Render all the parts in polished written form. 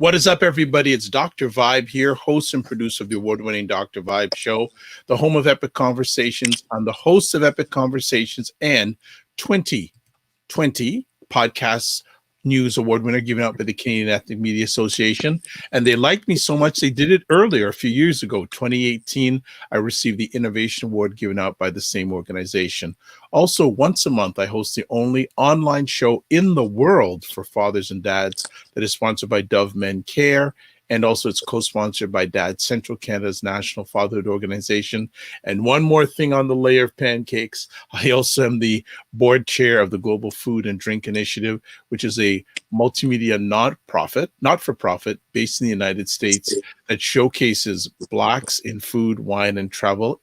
What is up, everybody? It's Dr. Vibe here, host and producer of the award-winning Dr. Vibe Show, the home of Epic Conversations. I'm the host of Epic Conversations and 2020 podcasts news award winner given out by the Canadian Ethnic Media Association. And they liked me so much, they did it earlier, a few years ago, 2018. I received the Innovation Award given out by the same organization. Also, once a month, I host the only online show in the world for fathers and dads that is sponsored by Dove Men Care. And also it's co-sponsored by Dad Central, Canada's national fatherhood organization. And one more thing on the layer of pancakes, I also am the board chair of the Global Food and Drink Initiative, which is a multimedia not-for-profit based in the United States that showcases Blacks in food, wine, and travel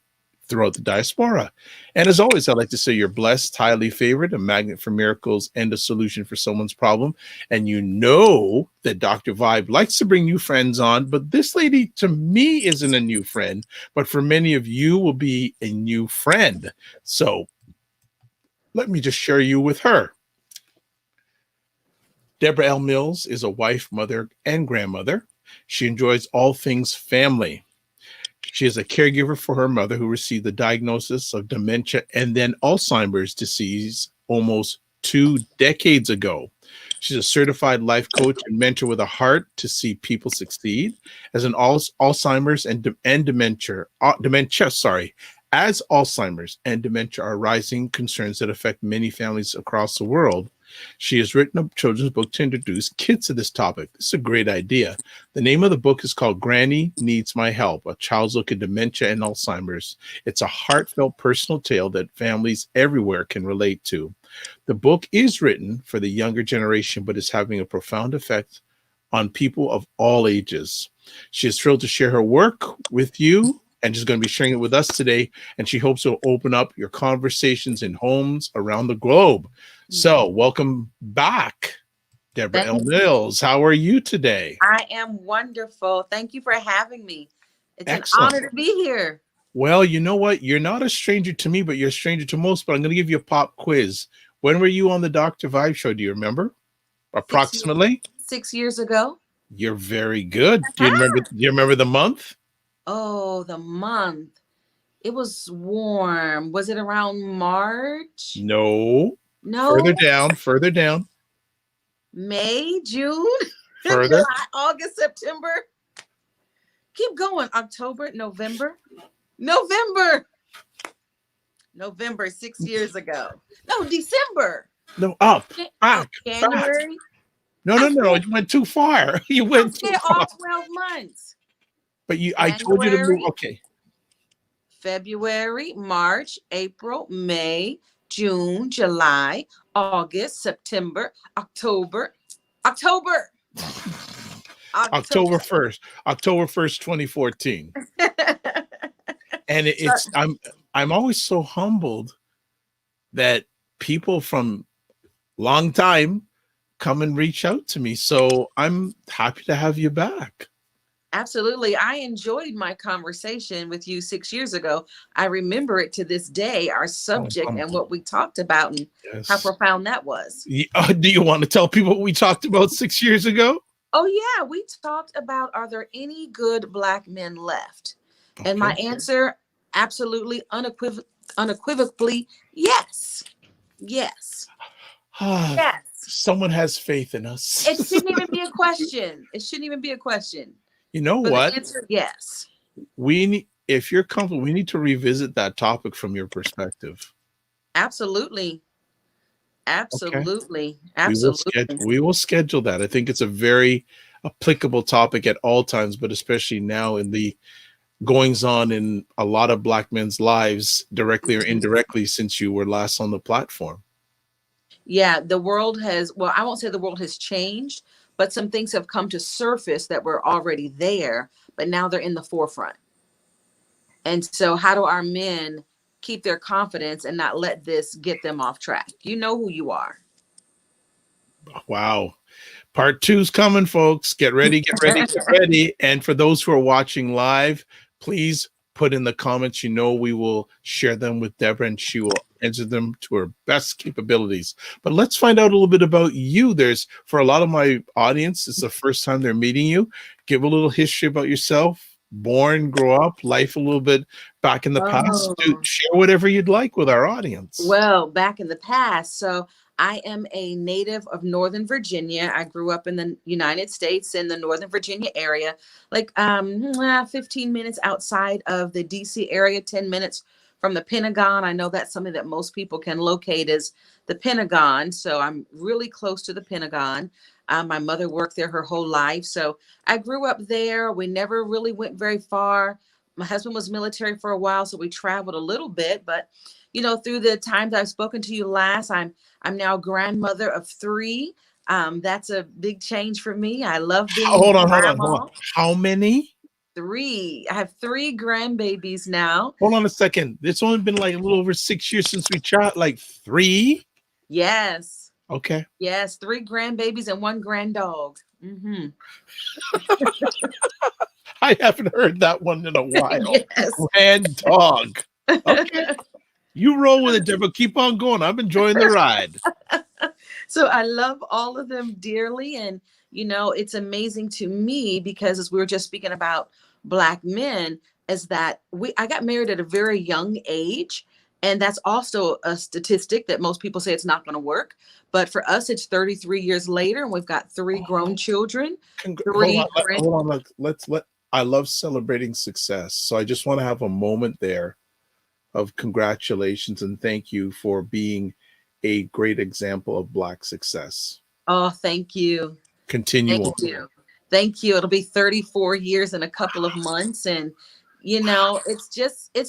throughout the diaspora. And as always, I'd like to say you're blessed, highly favored, a magnet for miracles, and a solution for someone's problem. And you know that Dr. Vibe likes to bring new friends on, but this lady to me isn't a new friend, but for many of you will be a new friend. So let me just share you with her. Deborah L Mills is a wife, mother, and grandmother. She enjoys all things family. She is a caregiver for her mother who received the diagnosis of dementia and then Alzheimer's disease almost 2 decades ago. She's a certified life coach and mentor with a heart to see people succeed. As an Alzheimer's and dementia, as Alzheimer's and dementia are rising concerns that affect many families across the world, she has written a children's book to introduce kids to this topic. This is a great idea. The name of the book is called Granny Needs My Help, A Child's Look at Dementia and Alzheimer's. It's a heartfelt personal tale that families everywhere can relate to. The book is written for the younger generation, but is having a profound effect on people of all ages. She is thrilled to share her work with you, and she's going to be sharing it with us today. And she hopes to open up your conversations in homes around the globe. So welcome back, Deborah L Mills. How are you today? I am wonderful. Thank you for having me. It's Excellent. an honor to be here. Well, you know what? You're not a stranger to me, but you're a stranger to most. But I'm going to give you a pop quiz. When were you on the Dr. Vibe show? Do you remember? Approximately? 6 years ago. You're very good. Do you remember the month? Oh, the month. It was warm. Was it around March? No. No. Further down. May, June, Further. July, August, September. Keep going. October, November. 6 years ago. No, December. No, January. No. You went too far. You went too far. All 12 months. But I told you to move. Okay. February, March, April, May, June, July, August, September, October 1st, 2014. And I'm always so humbled that people from long time come and reach out to me. So I'm happy to have you back. Absolutely. I enjoyed my conversation with you 6 years ago. I remember it to this day, our subject and what we talked about and how profound that was. Do you want to tell people what we talked about 6 years ago? Oh, yeah. We talked about, are there any good Black men left? Okay. And my answer, absolutely, unequivocally, yes. Yes. Yes. Someone has faith in us. It shouldn't even be a question. You know what? The answer, yes. If you're comfortable, we need to revisit that topic from your perspective. Absolutely. We will schedule that. I think it's a very applicable topic at all times, but especially now in the goings on in a lot of Black men's lives, directly or indirectly, since you were last on the platform. Yeah, the world has, well, I won't say the world has changed, but some things have come to surface that were already there, but now they're in the forefront. And so how do our men keep their confidence and not let this get them off track? You know who you are. Wow. Part 2's coming, folks. Get ready. And for those who are watching live, please put in the comments. We will share them with Deborah, and she will answer them to her best capabilities. But let's find out a little bit about you. There's, for a lot of my audience, it's the first time they're meeting you. Give a little history about yourself, born, grow up, life a little bit back in the past. Oh. Share whatever you'd like with our audience. Well, back in the past, so I am a native of Northern Virginia. I grew up in the United States in the Northern Virginia area, like 15 minutes outside of the DC area, 10 minutes from the Pentagon. I know that's something that most people can locate is the Pentagon. So I'm really close to the Pentagon. My mother worked there her whole life. So I grew up there. We never really went very far. My husband was military for a while, so we traveled a little bit, but through the times I've spoken to you last, I'm now a grandmother of 3. That's a big change for me. I love being Hold on. How many? 3. I have 3 grandbabies now. Hold on a second. It's only been like a little over 6 years since we chat. Like 3? Yes. Okay. Yes, 3 grandbabies and 1 granddog. Mm-hmm. I haven't heard that one in a while. Yes. Grand dog. Okay. You roll with it, Deborah. Keep on going. I'm enjoying the ride. So I love all of them dearly. And, it's amazing to me because as we were just speaking about Black men, is that I got married at a very young age. And that's also a statistic that most people say it's not going to work. But for us, it's 33 years later, and we've got 3 grown children. Hold on. I love celebrating success. So I just want to have a moment there of congratulations and thank you for being a great example of Black success. Oh, thank you. Continue on. Thank you. It'll be 34 years in a couple of months. And, it's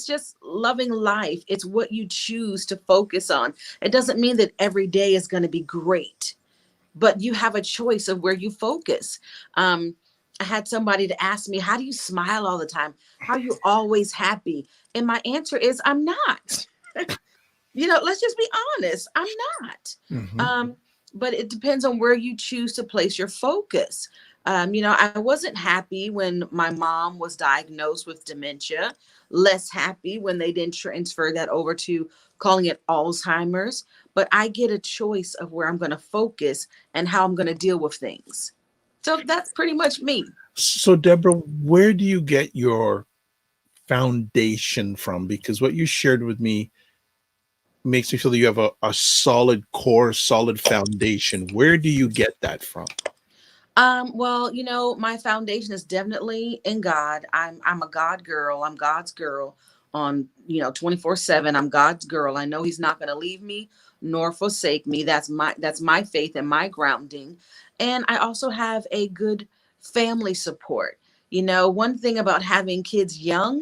just loving life. It's what you choose to focus on. It doesn't mean that every day is going to be great, but you have a choice of where you focus. I had somebody to ask me, how do you smile all the time? How are you always happy? And my answer is, I'm not. Let's just be honest. I'm not. Mm-hmm. But it depends on where you choose to place your focus. I wasn't happy when my mom was diagnosed with dementia, less happy when they didn't transfer that over to calling it Alzheimer's. But I get a choice of where I'm going to focus and how I'm going to deal with things. So that's pretty much me. So, Deborah, where do you get your foundation from? Because what you shared with me makes me feel that you have a solid core, solid foundation. Where do you get that from? Well, my foundation is definitely in God. I'm a God girl. I'm God's girl on, 24/7. I'm God's girl. I know he's not going to leave me nor forsake me. That's my faith and my grounding. And I also have a good family support. One thing about having kids young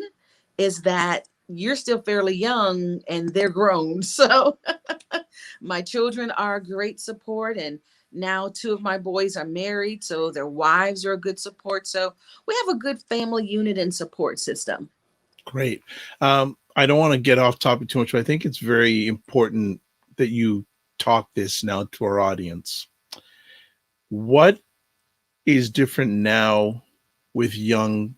is that you're still fairly young and they're grown. So my children are a great support. And now 2 of my boys are married, so their wives are a good support. So we have a good family unit and support system. Great. I don't want to get off topic too much, but I think it's very important that you talk this now to our audience. What is different now with young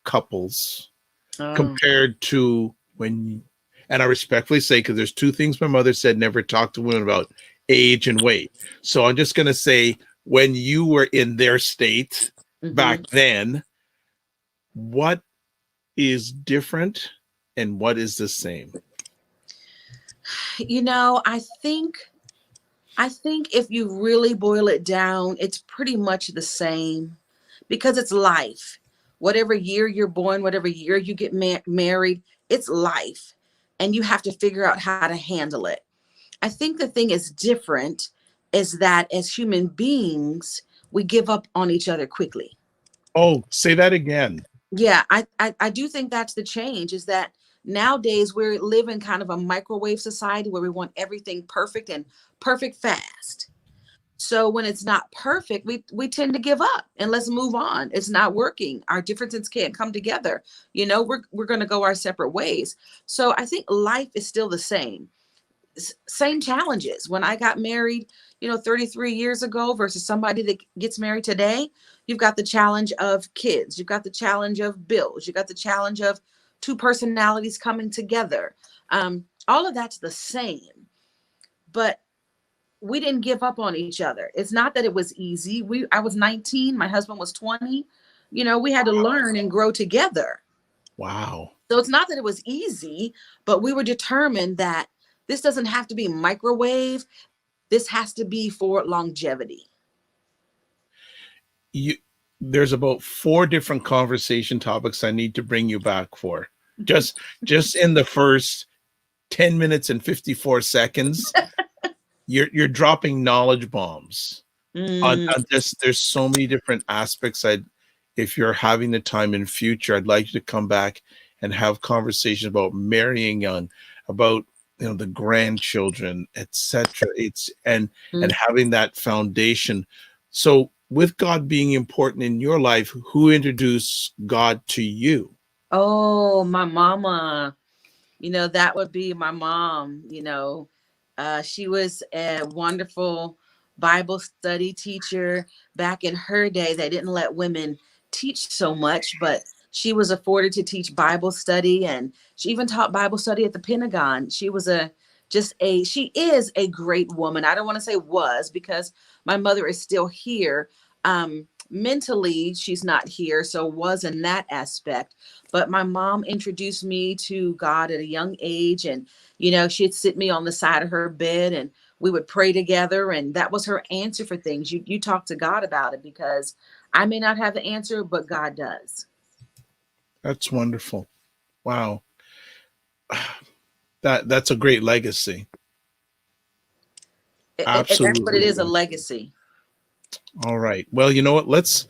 couples compared to when, and I respectfully say, because there's 2 things my mother said, never talk to women about: age and weight. So I'm just going to say, when you were in their state back then, what is different and what is the same? I think if you really boil it down, it's pretty much the same because it's life. Whatever year you're born, whatever year you get married, it's life. And you have to figure out how to handle it. I think the thing is different is that as human beings, we give up on each other quickly. Oh, say that again. Yeah, I do think that's the change, is that nowadays we live in kind of a microwave society where we want everything perfect and perfect fast. So when it's not perfect, we tend to give up and let's move on. It's not working. Our differences can't come together. We're going to go our separate ways. So I think life is still the same. Same challenges. When I got married, 33 years ago versus somebody that gets married today, you've got the challenge of kids. You've got the challenge of bills. You've got the challenge of 2 personalities coming together. All of that's the same, but we didn't give up on each other. It's not that it was easy. I was 19, my husband was 20. We had to learn and grow together. Wow. So it's not that it was easy, but we were determined that this doesn't have to be microwave. This has to be for longevity. You there's about four different conversation topics I need to bring you back for. Just in the first 10 minutes and 54 seconds, you're dropping knowledge bombs Mm. on this. There's so many different aspects. If you're having the time in future, I'd like you to come back and have conversations about marrying young, about the grandchildren, etc. And having that foundation. So with God being important in your life, who introduced God to you? Oh, my mama. That would be my mom. She was a wonderful Bible study teacher. Back in her day, they didn't let women teach so much, but she was afforded to teach Bible study, and she even taught Bible study at the Pentagon. She is a great woman. I don't want to say was, because my mother is still here. Mentally, she's not here, so was in that aspect. But my mom introduced me to God at a young age, and she'd sit me on the side of her bed, and we would pray together, and that was her answer for things. You talk to God about it, because I may not have the answer, but God does. That's wonderful. Wow. That's a great legacy. That's what it Absolutely. is, a legacy. All right. Well, you know what? Let's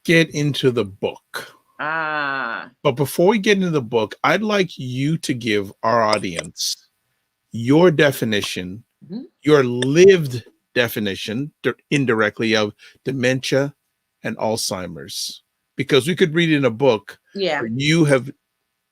get into the book. Ah. But before we get into the book, I'd like you to give our audience your definition, Mhm. your lived definition indirectly of dementia and Alzheimer's. Because we could read in a book, Yeah. but you have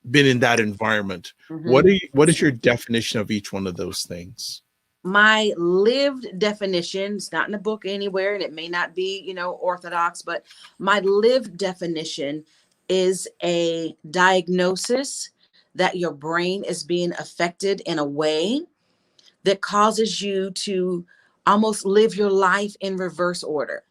been in that environment. Hmm. What is your definition of each one of those things? My lived definition, it's not in a book anywhere, and it may not be, orthodox, but my lived definition is a diagnosis that your brain is being affected in a way that causes you to almost live your life in reverse order.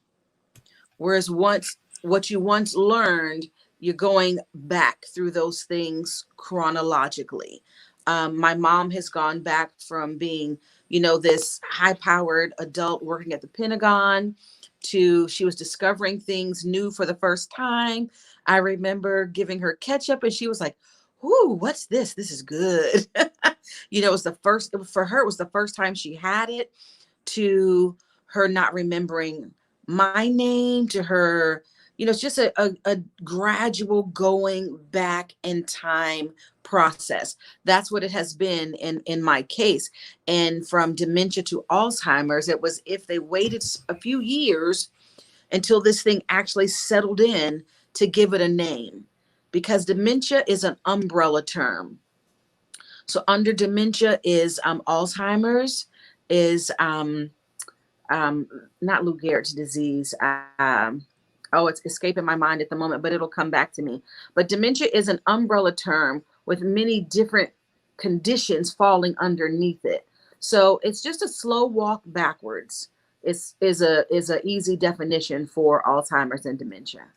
Whereas what you once learned, you're going back through those things chronologically. My mom has gone back from being, this high powered adult working at the Pentagon to she was discovering things new for the first time. I remember giving her ketchup and she was like, "Ooh, what's this? This is good." It was for her, it was the first time she had it, to her not remembering my name, to her, it's just a gradual going back in time process. That's what it has been in my case. And from dementia to Alzheimer's, it was if they waited a few years until this thing actually settled in to give it a name, because dementia is an umbrella term. So under dementia is Alzheimer's, is um, not Lou Gehrig's disease. Oh, it's escaping my mind at the moment, but it'll come back to me. But dementia is an umbrella term with many different conditions falling underneath it. So it's just a slow walk backwards. Is a easy definition for Alzheimer's and dementia.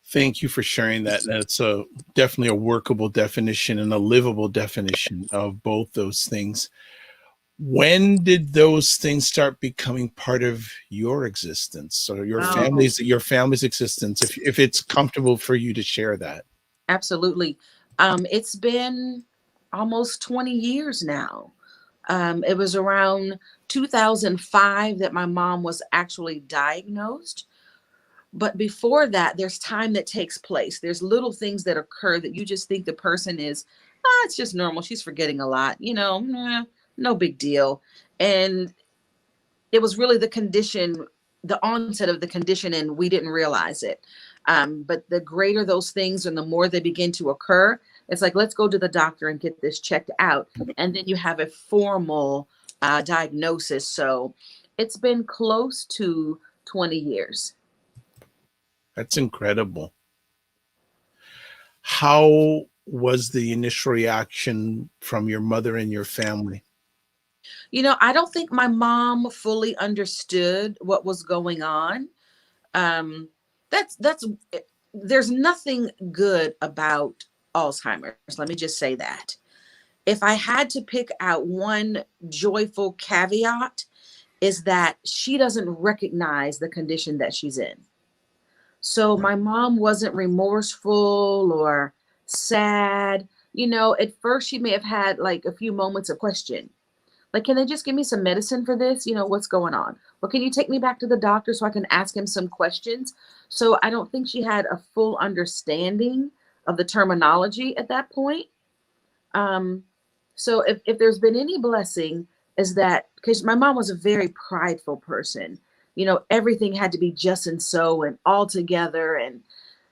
Thank you for sharing that. That's definitely a workable definition and a livable definition of both those things. When did those things start becoming part of your existence or Oh, your family's existence? If it's comfortable for you to share that. absolutely. It's been almost 20 years now. It was around 2005 that my mom was actually diagnosed. But before that, there's time that takes place. There's little things that occur that you just think the person is, it's just normal. She's forgetting a lot, no big deal. And it was really the condition, the onset of the condition, and we didn't realize it. But the greater those things and the more they begin to occur, it's like, let's go to the doctor and get this checked out. And then you have a formal diagnosis. So it's been close to 20 years. That's incredible. How was the initial reaction from your mother and your family? I don't think my mom fully understood what was going on. Um, that's there's nothing good about Alzheimer's. Let me just say that. If I had to pick out one joyful caveat, is that she doesn't recognize the condition that she's in. So my mom wasn't remorseful or sad. At first she may have had like a few moments of question. Like, can they just give me some medicine for this? What's going on? Well, can you take me back to the doctor so I can ask him some questions? So I don't think she had a full understanding of the terminology at that point. Um, so if there's been any blessing, is that because my mom was a very prideful person. Everything had to be just and so and all together. And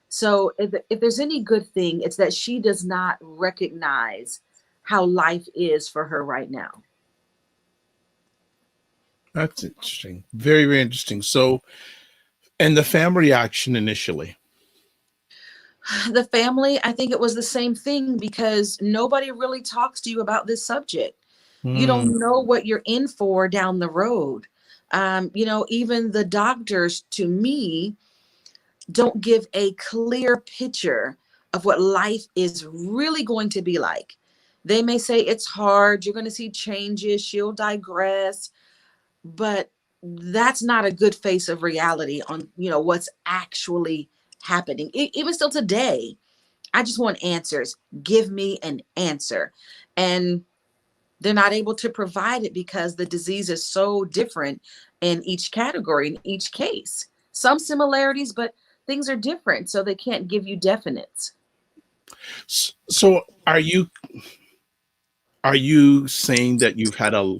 so if there's any good thing, it's that she does not recognize how life is for her right now. That's interesting. Very, very interesting. So, and the family reaction initially. The family, I think it was the same thing because nobody really talks to you about this subject. You Hmm. don't know what you're in for down the road. Even the doctors, to me, don't give a clear picture of what life is really going to be like. They may say it's hard, you're going to see changes, she'll digress, but that's not a good face of reality on, what's actually happening. Even still today, I just want answers. Give me an answer. And they're not able to provide it because the disease is so different in each category, in each case. Some similarities, but things are different. So they can't give you definites. So, are you saying that you've had a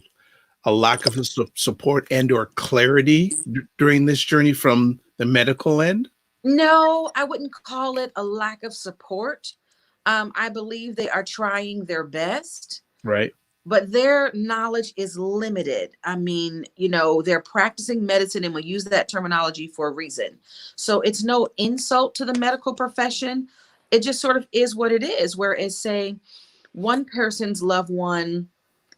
lack of support and or clarity during this journey from the medical end? No, I wouldn't call it a lack of support. I believe they are trying their best, Right. but their knowledge is limited. I mean, they're practicing medicine, and we use that terminology for a reason. So it's no insult to the medical profession. It just sort of is what it is. Whereas, say, one person's loved one,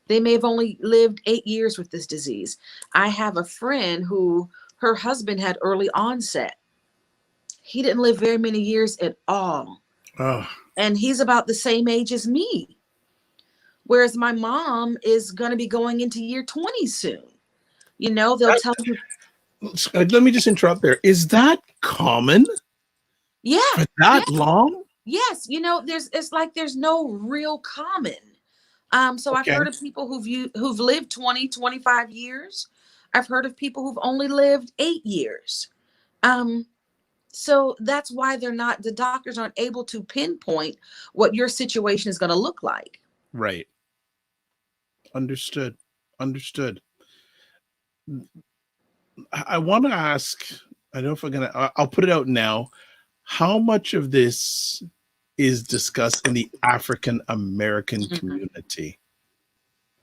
they may have only lived 8 years with this disease. I have a friend who her husband had early onset. He didn't live very many years at all. Oh, And he's about the same age as me. Whereas my mom is going to be going into year 20 soon. They'll tell you, let me just interrupt there. Is that common yeah, for yeah, that long? yes. It's like there's no real common. So I've Okay. heard of people who've lived 20, 25 years. I've heard of people who've only lived 8 years. Um, so that's why the doctors aren't able to pinpoint what your situation is going to look like. Right. Understood. Understood. I want to ask, I don't know if I'm going to, I'll put it out now. How much of this is discussed in the African American Mhm. community?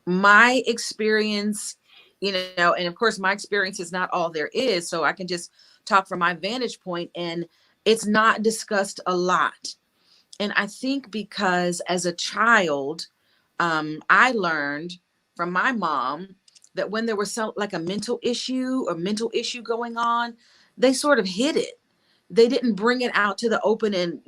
My experience, and of course, my experience is not all there is. So I can just talk from my vantage point, and it's not discussed a lot. And I think because as a child, I learned from my mom that when there was some like a mental issue going on, they sort of hid it. They didn't bring it out to the open and,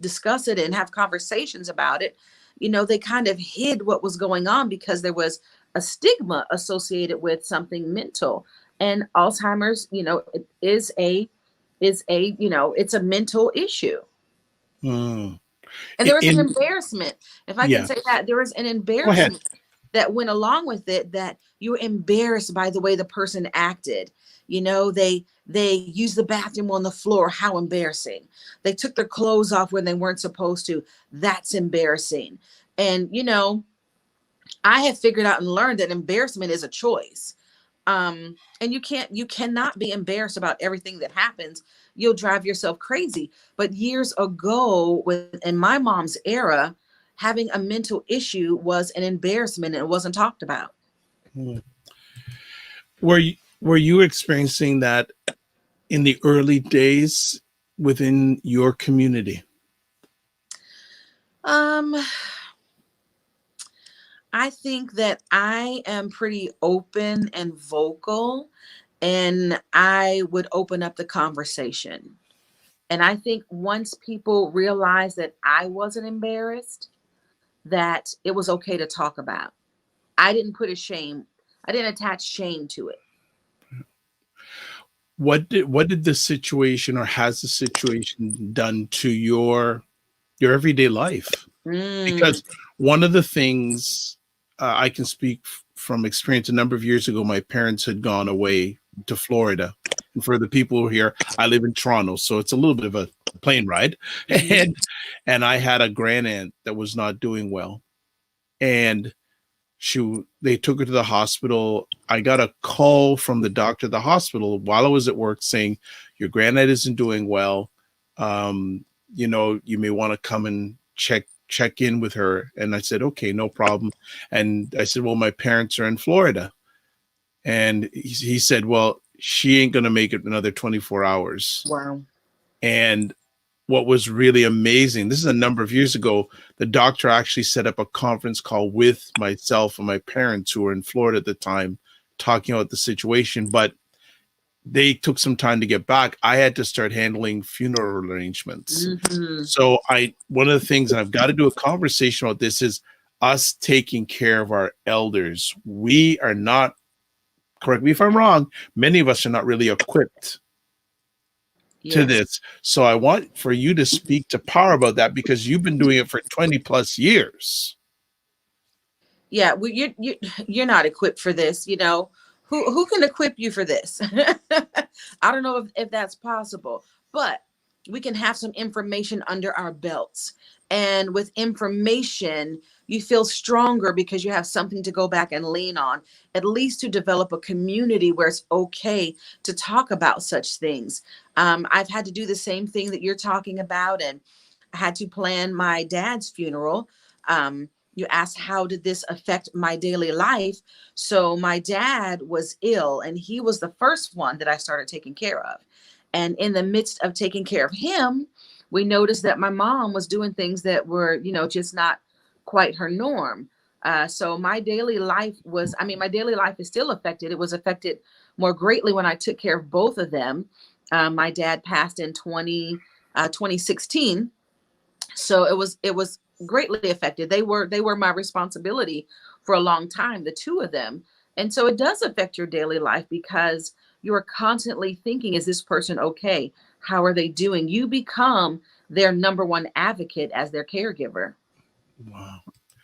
discuss it and have conversations about it. They kind of hid what was going on because there was a stigma associated with something mental. And Alzheimer's, it is a, it's a mental issue. Hmm. And there was an In embarrassment. If I can Yeah, say that, there was an go ahead. embarrassment that went along with it, that you were embarrassed by the way the person acted. They used the bathroom on the floor. How embarrassing. They took their clothes off when they weren't supposed to. That's embarrassing. And I have figured out and learned that embarrassment is a choice. And you cannot be embarrassed about everything that happens. You'll drive yourself crazy. But years ago, in my mom's era, having a mental issue was an embarrassment and it wasn't talked about. Hmm. Were you experiencing that in the early days within your community? Um, I think that I am pretty open and vocal, and I would open up the conversation. And I think once people realized that I wasn't embarrassed, that it was okay to talk about. I didn't put a shame, I didn't attach shame to it. What did the situation, or has the situation done to your everyday life? Mm, Because one of the things, I can speak from experience. A number of years ago, my parents had gone away to Florida. And for the people who are here, I live in Toronto, so it's a little bit of a plane ride. mhm. And I had a grand aunt that was not doing well. And they took her to the hospital. I got a call from the doctor at the hospital while I was at work saying, your granddad isn't doing well. You may want to come and check in with her. And I said, okay, no problem. And I said, well, my parents are in Florida. And he said, well, she ain't going to make it another 24 hours. Wow. And what was really amazing, this is a number of years ago, the doctor actually set up a conference call with myself and my parents who were in Florida at the time, talking about the situation. But they took some time to get back. I had to start handling funeral arrangements. Hmm. So one of the things, and I've got to do a conversation about this, is us taking care of our elders. We are not, correct me if I'm wrong, many of us are not really equipped to Yes. this. So I want for you to speak to power about that, because you've been doing it for 20 plus years. Yeah, well, you're not equipped for this. Who can equip you for this? I don't know if that's possible, but we can have some information under our belts. And with information, you feel stronger because you have something to go back and lean on, at least to develop a community where it's okay to talk about such things. I've had to do the same thing that you're talking about, and I had to plan my dad's funeral. You asked, how did this affect my daily life? So my dad was ill, and he was the first one that I started taking care of. And in the midst of taking care of him, we noticed that my mom was doing things that were, just not quite her norm. So my daily life was, I mean, my daily life is still affected. It was affected more greatly when I took care of both of them. My dad passed in 2016, so it was greatly affected. They were my responsibility for a long time, the two of them. And so it does affect your daily life because you are constantly thinking, is this person okay? How are they doing? You become their number one advocate as their caregiver. Wow.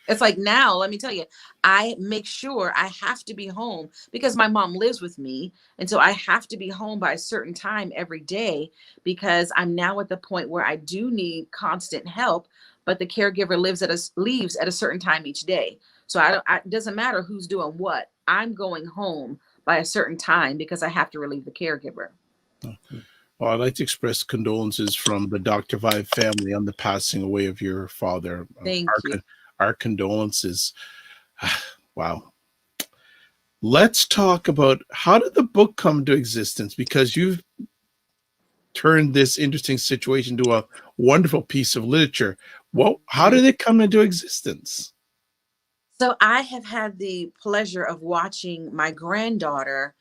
It's like, now, let me tell you, I make sure I have to be home because my mom lives with me. And so I have to be home by a certain time every day because I'm now at the point where I do need constant help, but the caregiver leaves at a certain time each day. So it doesn't matter who's doing what. I'm going home by a certain time because I have to relieve the caregiver. Well, I'd like to express condolences from the Dr. Vibe family on the passing away of your father. Thank you. Our condolences. Wow. Let's talk about, how did the book come to existence? Because you've turned this interesting situation to a wonderful piece of literature. Well, how did it come into existence? So I have had the pleasure of watching my granddaughter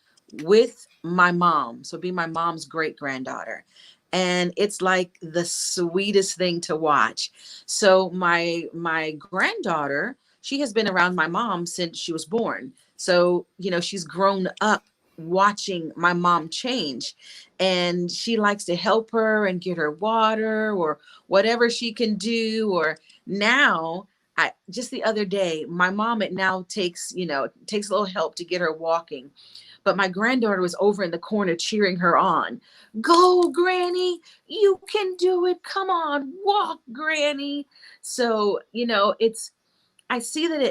with my mom. So be my mom's great granddaughter. And it's like the sweetest thing to watch. So my granddaughter, she has been around my mom since she was born. So, she's grown up watching my mom change, and she likes to help her and get her water or whatever she can do. Or now, I just the other day, my mom, it now takes a little help to get her walking. But my granddaughter was over in the corner cheering her on. Go, Granny, you can do it. Come on, walk, Granny. So, I see that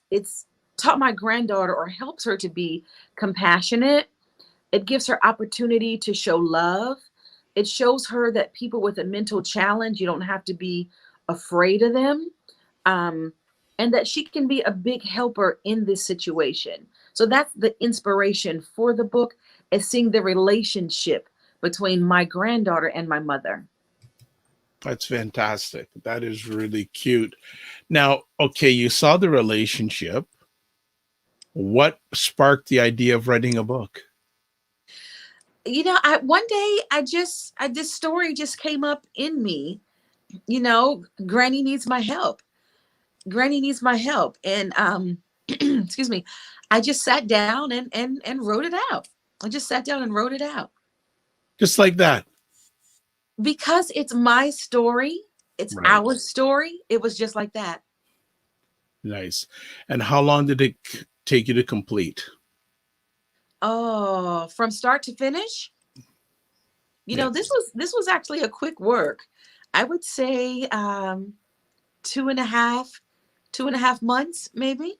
it's taught my granddaughter, or helps her to be compassionate. It gives her opportunity to show love. It shows her that people with a mental challenge, you don't have to be afraid of them, um, and that she can be a big helper in this situation. So that's the inspiration for the book, is seeing the relationship between my granddaughter and my mother. That's fantastic. That is really cute. Now, okay, you saw the relationship. What sparked the idea of writing a book? I one day this story just came up in me. Granny needs my help. Granny needs my help, and excuse me, I just sat down and wrote it out. I just sat down and wrote it out Just like that. because it's my story. It's Right. our story. It was just like that. Nice. And how long did it take you to complete? Oh, from start to finish. Yes. This was actually a quick work. I would say two and a half, 2.5 months, maybe.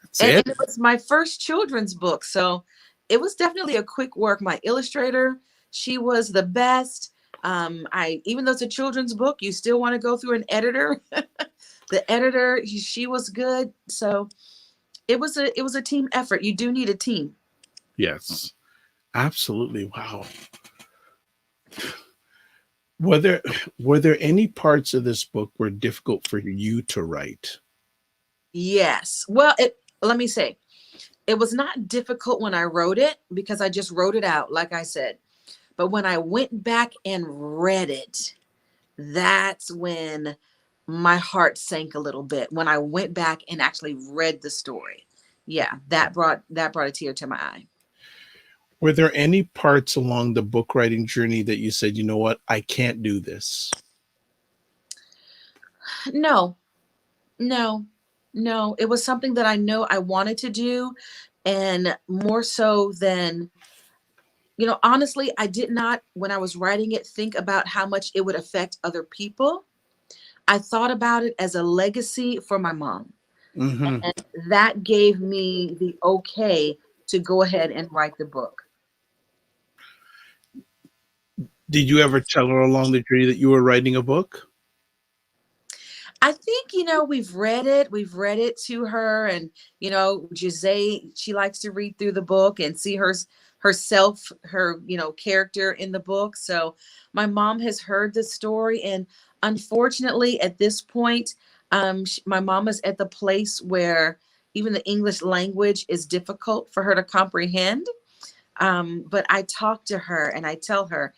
That's And it? it was my first children's book. So it was definitely a quick work. My illustrator, she was the best. I even though it's a children's book, you still want to go through an editor. The editor, she was good. So it was a team effort. You do need a team. Yes. Absolutely. Wow. Were there were there any parts of this book were difficult for you to write? Yes. Well, let me say, it was not difficult when I wrote it because I just wrote it out, like I said. But when I went back and read it, that's when my heart sank a little bit. When I went back and actually read the story. Yeah, that brought a tear to my eye. Were there any parts along the book writing journey that you said, you know what, I can't do this? No, no, no. It was something that I know I wanted to do. And more so than, honestly, I did not, when I was writing it, think about how much it would affect other people. I thought about it as a legacy for my mom. Hmm. And that gave me the okay to go ahead and write the book. Did you ever tell her along the journey that you were writing a book? I think, we've read it to her, and, Jose, she likes to read through the book and see herself, her, character in the book. So my mom has heard the story. And unfortunately, at this point, my mom is at the place where even the English language is difficult for her to comprehend. But I talk to her and I tell her,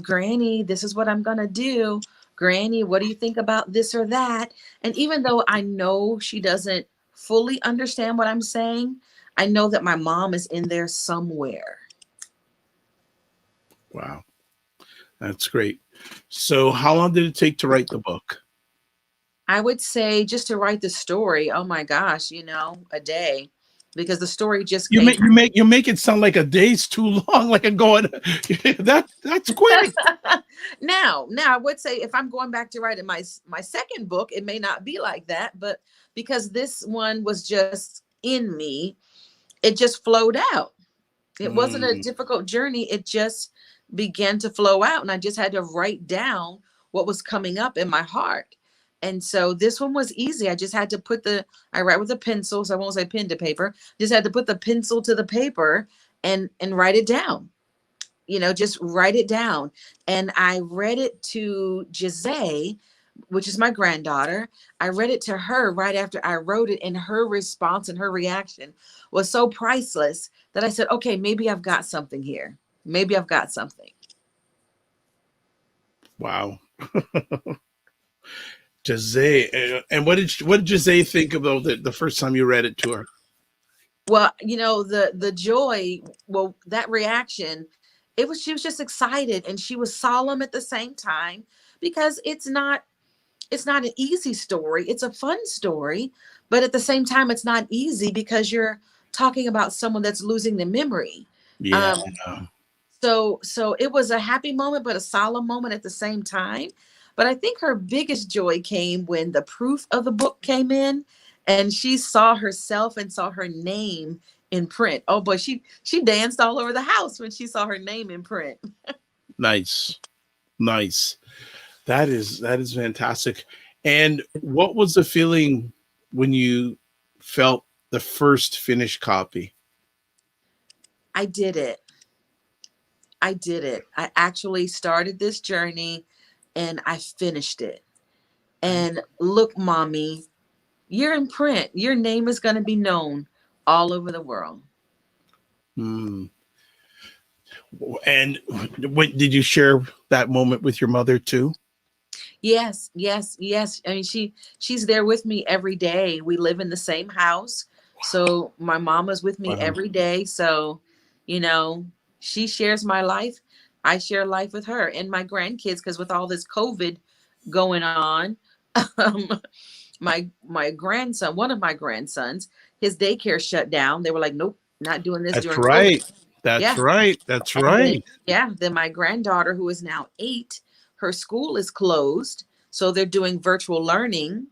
Granny, this is what I'm going to do. Granny, what do you think about this or that? And even though I know she doesn't fully understand what I'm saying, I know that my mom is in there somewhere. Wow, that's great. So, how long did it take to write the book? I would say just to write the story, oh my gosh, a day, because the story just You came. make it sound like a day's too long, like a going that's quick. Now I would say if I'm going back to writing my second book, it may not be like that, but because this one was just in me, it just flowed out. It wasn't a Mm, difficult journey. It just began to flow out, and I just had to write down what was coming up in my heart. And so this one was easy. I just had to I write with a pencil, so I won't say pen to paper. Just had to put the pencil to the paper and write it down. Just write it down. And I read it to Jose, which is my granddaughter. I read it to her right after I wrote it, and her response and her reaction was so priceless that I said, okay, maybe I've got something here. Maybe I've got something. wow. Jose, and what did Jose think about the first time you read it to her? Well, the joy, well, that reaction, she was just excited, and she was solemn at the same time, because it's not an easy story. It's a fun story, but at the same time, it's not easy because you're talking about someone that's losing the memory. Yeah. Um, so it was a happy moment, but a solemn moment at the same time. But I think her biggest joy came when the proof of the book came in, and she saw herself and saw her name in print. Oh boy, she danced all over the house when she saw her name in print. Nice. Nice. That is fantastic. And what was the feeling when you felt the first finished copy? I did it. I did it. I actually started this journey, and I finished it. And look, mommy, you're in print. Your name is going to be known all over the world. Mm. And when did you share that moment with your mother too? Yes, yes, yes. I mean, she's there with me every day. We live in the same house. So my mama's with me Wow. every day. So, you know, she shares my life. I share life with her and my grandkids because with all this COVID going on, um, my grandson, one of my grandsons, his daycare shut down. They were like, nope, not doing this That's during COVID. right. That's Yeah. right. That's And then, right. yeah, then my granddaughter, who is now 8, her school is closed. So they're doing virtual learning.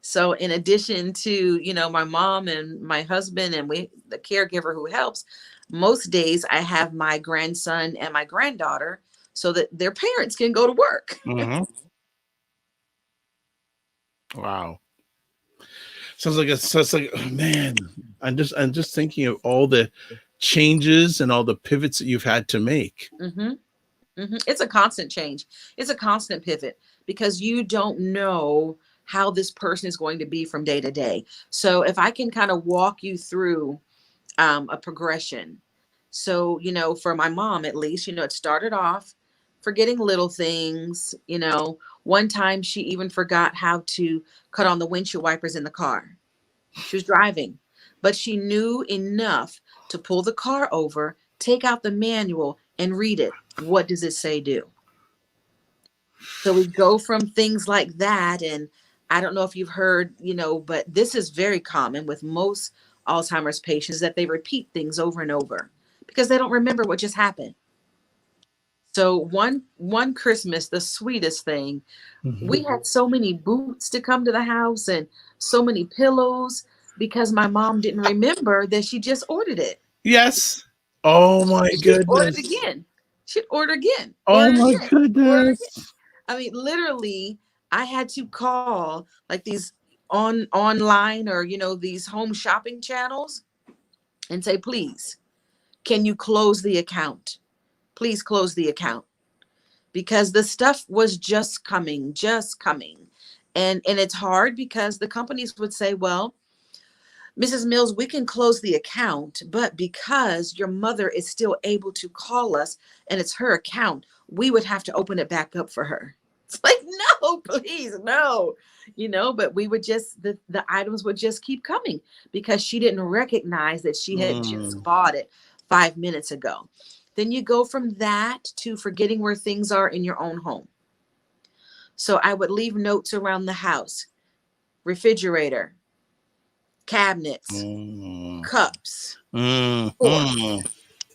So in addition to, my mom and my husband and the caregiver who helps, most days I have my grandson and my granddaughter so that their parents can go to work. Hmm. Wow. Sounds like oh, man. I'm just thinking of all the changes and all the pivots that you've had to make. Hmm. It's a constant change. It's a constant pivot because you don't know how this person is going to be from day to day. So if I can kind of walk you through a progression. So, for my mom, at least, it started off forgetting little things. One time she even forgot how to cut on the windshield wipers in the car. She was driving, but she knew enough to pull the car over, take out the manual, and read it. What does it say do? So we go from things like that. And I don't know if you've heard, but this is very common with most Alzheimer's patients that they repeat things over and over because they don't remember what just happened. So one Christmas, the sweetest thing, Mhm. we had so many boots to come to the house and so many pillows because my mom didn't remember that she just ordered it. Yes. Oh my She'd order it goodness. again. She'd order again, Oh order my again, order again. goodness. I mean, literally, I had to call like these online or these home shopping channels and say, please, can you close the account? Please close the account because the stuff was just coming, and it's hard because the companies would say, well, Mrs. Mills, we can close the account, but because your mother is still able to call us and it's her account, we would have to open it back up for her. It's like, no, please, no. But we would just, the items would just keep coming because she didn't recognize that she had just Mm. bought it 5 minutes ago. Then you go from that to forgetting where things are in your own home. So I would leave notes around the house, refrigerator, cabinets, Mm. cups, Mhm. forks,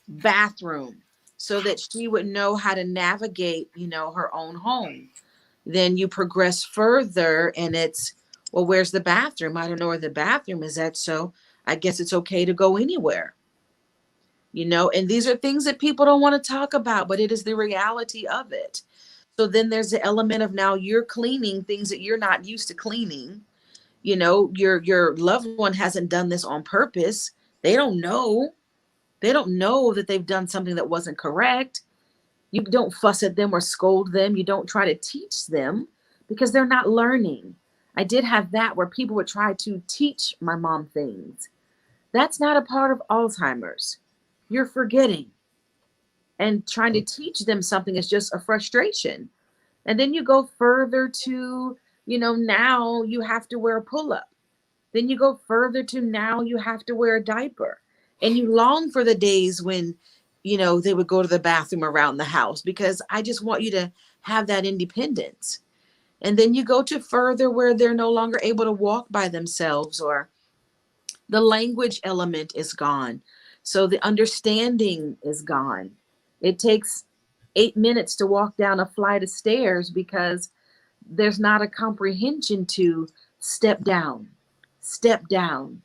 bathroom, so that she would know how to navigate, her own home. Then you progress further and it's, well, where's the bathroom? I don't know where the bathroom is at. So I guess it's okay to go anywhere, and these are things that people don't want to talk about, but it is the reality of it. So then there's the element of now you're cleaning things that you're not used to cleaning. Your loved one hasn't done this on purpose. They don't know. They don't know that they've done something that wasn't correct. You don't fuss at them or scold them. You don't try to teach them because they're not learning. I did have that where people would try to teach my mom things. That's not a part of Alzheimer's. You're forgetting, and trying to teach them something is just a frustration. And then you go further to, now you have to wear a pull up. Then you go further to now you have to wear a diaper. And you long for the days when, they would go to the bathroom around the house because I just want you to have that independence. And then you go to further where they're no longer able to walk by themselves or the language element is gone. So the understanding is gone. It takes 8 minutes to walk down a flight of stairs because there's not a comprehension to step down, step down,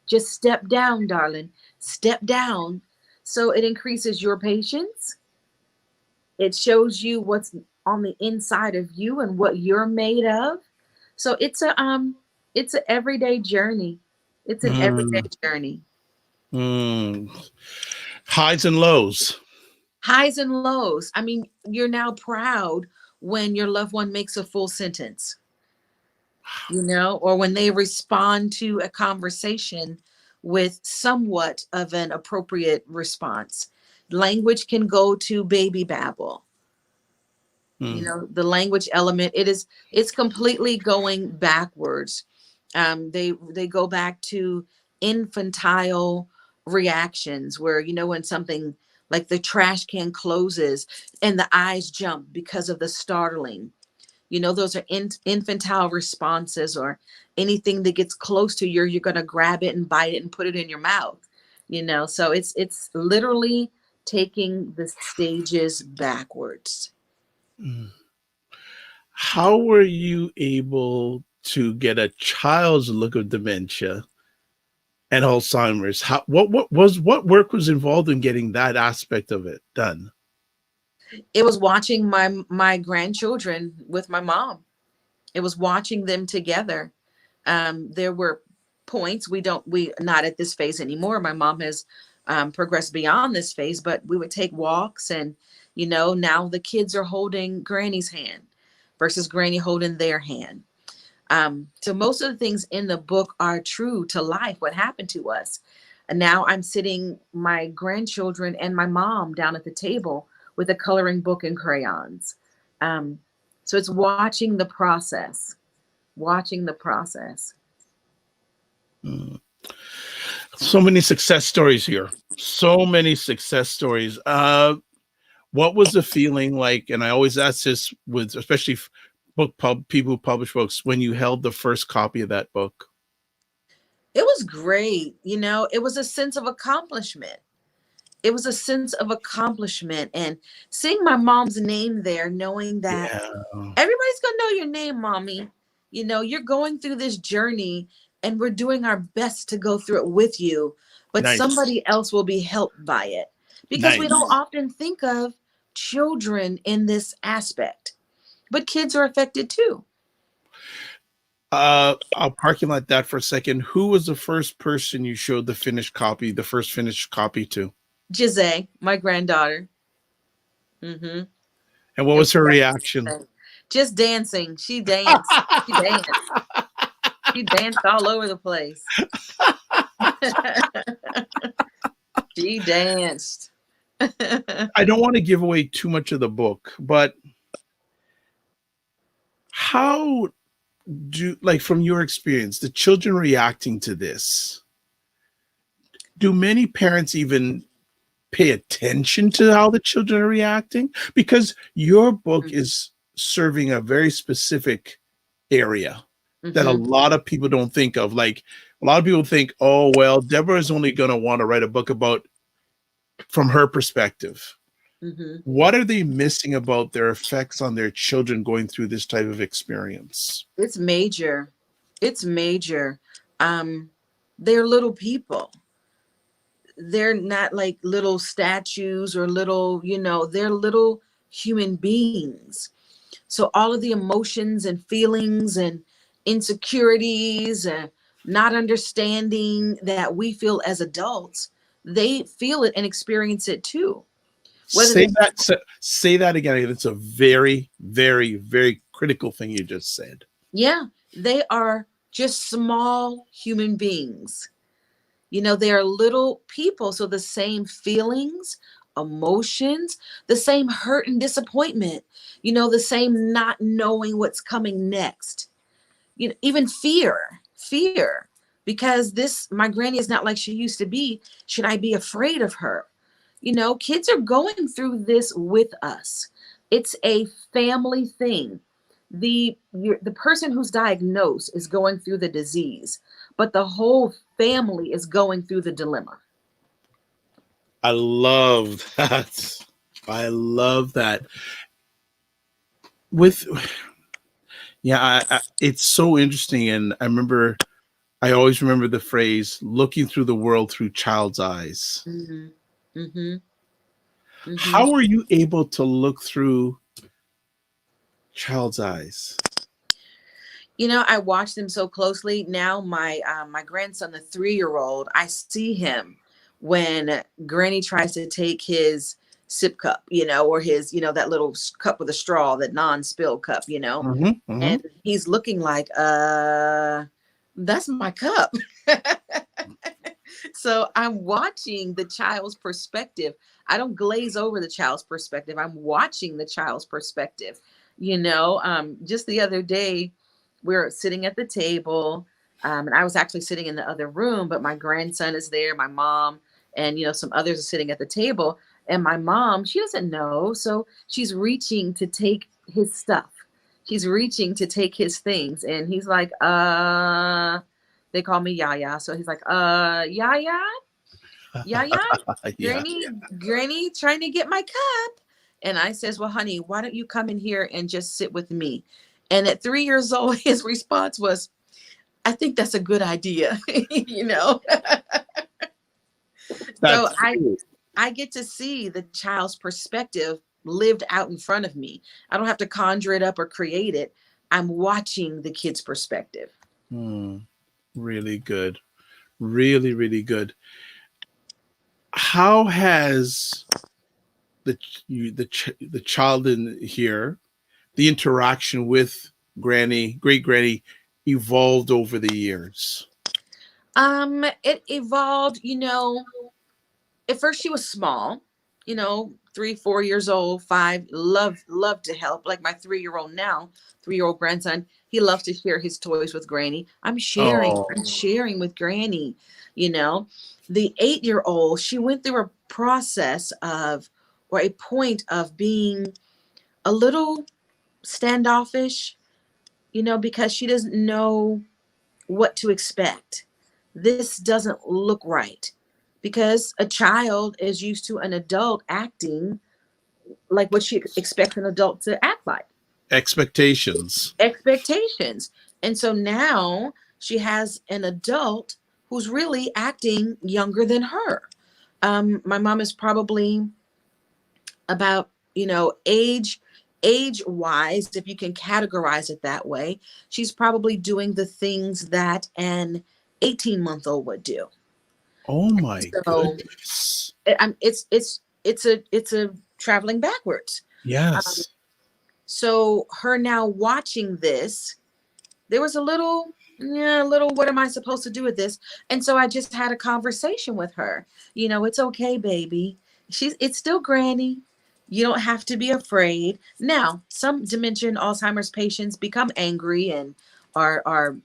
just step down, darling, step down. So it increases your patience. It shows you what's on the inside of you and what you're made of. So it's an everyday journey. It's an everyday Mm. journey. Mm. Highs and lows. Highs and lows. I mean, you're now proud when your loved one makes a full sentence, or when they respond to a conversation with somewhat of an appropriate response. Language can go to baby babble. Mm, The language element, it's completely going backwards. They go back to infantile reactions where, when something like the trash can closes and the eyes jump because of the startling. Those are infantile responses, or anything that gets close to you're going to grab it and bite it and put it in your mouth. So it's literally taking the stages backwards. mm. How were you able to get a child's look of dementia and Alzheimer's? What work was involved in getting that aspect of it done? It was watching my grandchildren with my mom. It was watching them together. There were points we not at this phase anymore. My mom has progressed beyond this phase, but we would take walks, and now the kids are holding Granny's hand versus Granny holding their hand. So most of the things in the book are true to life, what happened to us. And now I'm sitting my grandchildren and my mom down at the table with a coloring book and crayons. So it's watching the process. Mm. So many success stories here. So many success stories. What was the feeling like? And I always ask this with, especially people who publish books, when you held the first copy of that book. It was great. It was a sense of accomplishment. It was a sense of accomplishment, and seeing my mom's name there, knowing that Yeah. everybody's going to know your name, mommy. You're going through this journey, and we're doing our best to go through it with you, but Nice. somebody else will be helped by it, because we don't Nice. often think of children in this aspect, but kids are affected too. I'll parking lot that for a second. Who was the first person you showed the first finished copy to? Giselle, my granddaughter. Mm-hmm. And what It was her was reaction? just dancing. She danced. She danced. She danced all over the place. She danced. I don't want to give away too much of the book, but how like from your experience, the children reacting to this, do many parents even pay attention to how the children are reacting? Because your book is serving a very specific area that a lot of people don't think of. Like, a lot of people think, oh, well, Deborah is only going to want to write a book about from her perspective. What are they missing about their effects on their children going through this type of experience? It's major. It's major. They're little people. They're not like little statues or little, they're little human beings. So all of the emotions and feelings and insecurities and not understanding that we feel as adults, they feel it and experience it too. Whether Say they, that. Say that again. It's a very, very, very critical thing you just said. yeah, they are just small human beings. They are little people. So the same feelings, emotions, the same hurt and disappointment, the same not knowing what's coming next, even fear, because my granny is not like she used to be. Should I be afraid of her? Kids are going through this with us. It's a family thing. The person who's diagnosed is going through the disease, but the whole family is going through the dilemma. I love that. I love that. With yeah, it's so interesting, and I always remember the phrase "looking through the world through child's eyes." Mm-hmm. Mm-hmm. Mm-hmm. How are you able to look through child's eyes? I watch them so closely now. My grandson, the 3-year-old, I see him when Granny tries to take his sip cup, or his, that little cup with a straw, that non-spill cup, Hmm. Hmm. and he's looking like, that's my cup. So I'm watching the child's perspective. I don't glaze over the child's perspective. I'm watching the child's perspective. Just the other day, we are sitting at the table, and I was actually sitting in the other room, but my grandson is there, my mom, and some others are sitting at the table. And my mom, she doesn't know, so she's reaching to take his stuff. She's reaching to take his things, and he's like, they call me Yaya. So he's like, Yaya, Yaya, Yeah. Granny trying to get my cup. And I says, well, honey, why don't you come in here and just sit with me? And at 3 years old, his response was, I think that's a good idea. you know? So That's cool. I get to see the child's perspective lived out in front of me. I don't have to conjure it up or create it. I'm watching the kid's perspective. Hmm. Really good. Really, really good. How has the child in here, the interaction with great granny, evolved over the years? It evolved, at first she was small, 3, 4 years old, 5, loved to help. Like my 3-year-old now, 3-year-old grandson, he loves to share his toys with Granny. I'm Oh, sharing with Granny, you know. The 8-year-old, she went through a process of, or a point of being a little standoffish, because she doesn't know what to expect. This doesn't look right, because a child is used to an adult acting like what she expects an adult to act like. expectations. Expectations. And so now she has an adult who's really acting younger than her. My mom is probably about, age wise, if you can categorize it that way, she's probably doing the things that an 18-month-old would do. Oh my So goodness. it's a traveling backwards. Um, Yes. so her now watching this, there was a little, yeah, a little, what am I supposed to do with this? And so I just had a conversation with her. It's okay, baby. It's still Granny. You don't have to be afraid. Now, some dementia and Alzheimer's patients become angry and are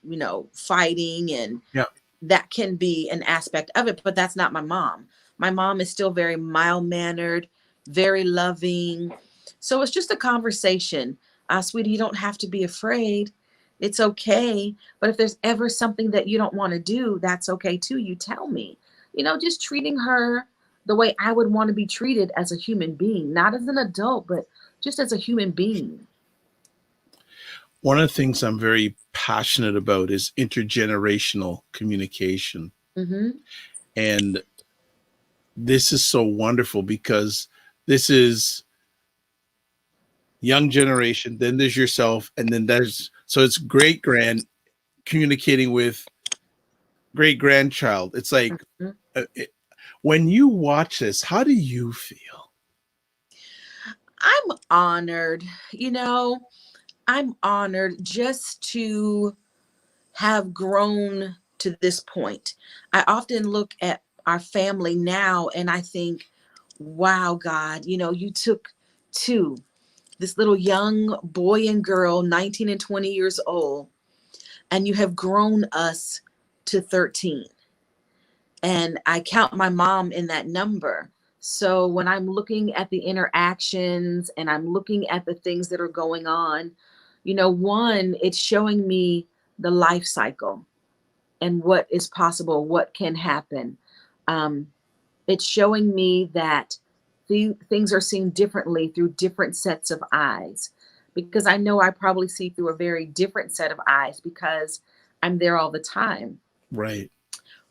fighting, and Yeah. that can be an aspect of it, but that's not my mom. My mom is still very mild mannered, very loving. So it's just a conversation. Sweetie, you don't have to be afraid. It's okay. But if there's ever something that you don't want to do, that's okay too. You tell me. Just treating her the way I would want to be treated as a human being, not as an adult, but just as a human being. One of the things I'm very passionate about is intergenerational communication. Hmm. And this is so wonderful because this is young generation, then there's yourself, and then there's, so it's great grand communicating with great grandchild. It's like, when you watch this, how do you feel? I'm honored, I'm honored just to have grown to this point. I often look at our family now and I think, wow, God, you took two, this little young boy and girl, 19 and 20 years old, and you have grown us to 13. And I count my mom in that number. So when I'm looking at the interactions and I'm looking at the things that are going on, one, it's showing me the life cycle and what is possible, what can happen. Um, it's showing me that things are seen differently through different sets of eyes, because I know I probably see through a very different set of eyes because I'm there all the time, Right.